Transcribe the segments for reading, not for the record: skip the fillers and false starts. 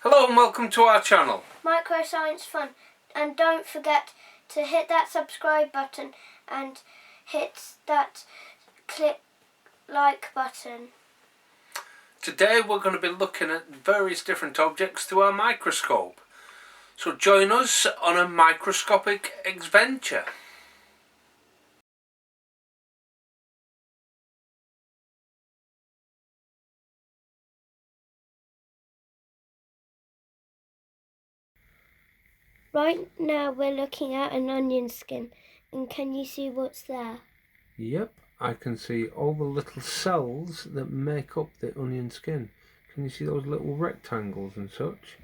Hello and welcome to our channel. Microscience Fun. And don't forget to hit that subscribe button and hit that click like button. Today we're going to be looking at various different objects through our microscope. So join us on a microscopic adventure. Right now we're looking at an onion skin, and can you see what's there? Yep, I can see all the little cells that make up the onion skin. Can you see those little rectangles and such?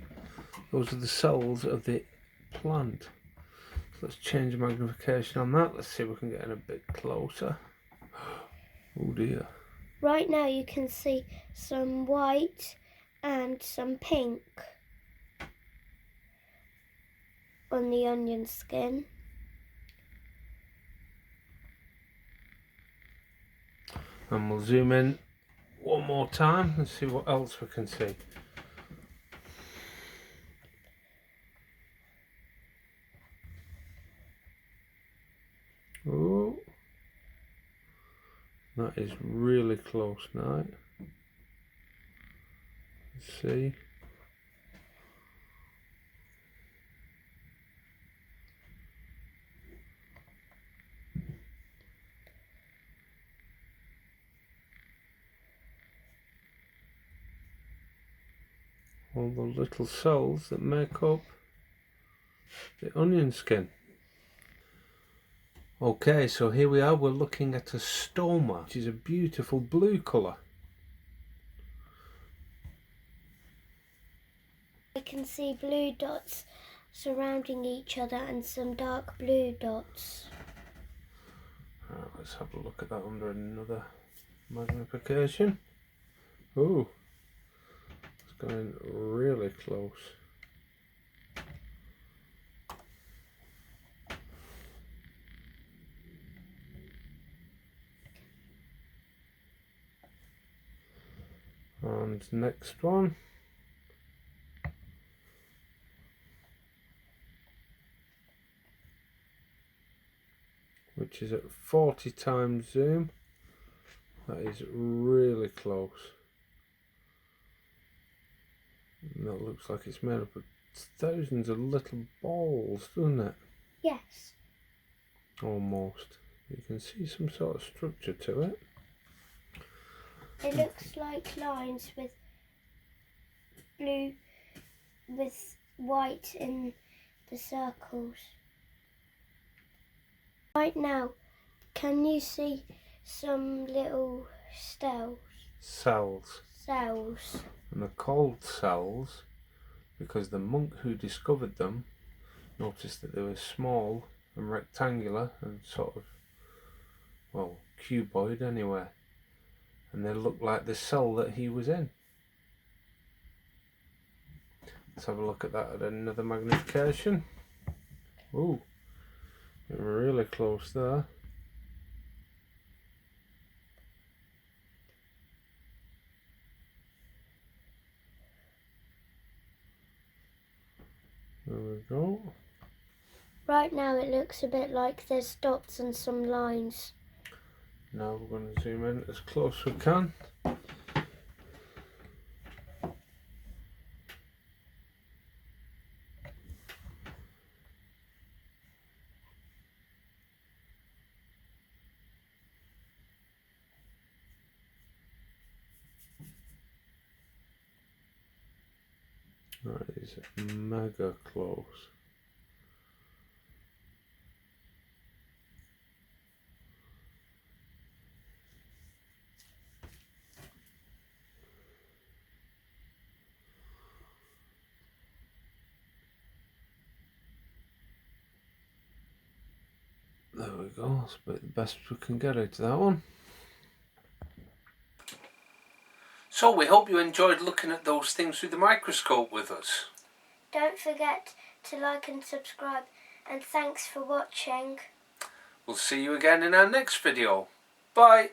Those are the cells of the plant. So let's change the magnification on that. Let's see if we can get in a bit closer. Oh dear. Right now you can see some white and some pink on the onion skin. And we'll zoom in one more time and see what else we can see. Oh, that is really close now. Let's see. All the little cells that make up the onion skin. Okay, so here we are, we're looking at a stoma, which is a beautiful blue colour. I can see blue dots surrounding each other and some dark blue dots. Let's have a look at that under another magnification. Oh, it's going really close. And next one. Which is at 40 times zoom. That is really close. And that looks like it's made up of thousands of little balls, doesn't it? Yes. Almost. You can see some sort of structure to it. It looks like lines with blue, with white in the circles. Right now, can you see some little Cells. cells? And they're called cells because the monk who discovered them noticed that they were small and rectangular and sort of, well, cuboid anyway. And they looked like the cell that he was in. Let's have a look at that at another magnification. Ooh, really close there. There we go. Right now it looks a bit like there's dots and some lines. Now we're going to zoom in as close as we can. That is mega close. There we go, that's about the best we can get out of that one. So we hope you enjoyed looking at those things through the microscope with us. Don't forget to like and subscribe, and thanks for watching. We'll see you again in our next video. Bye!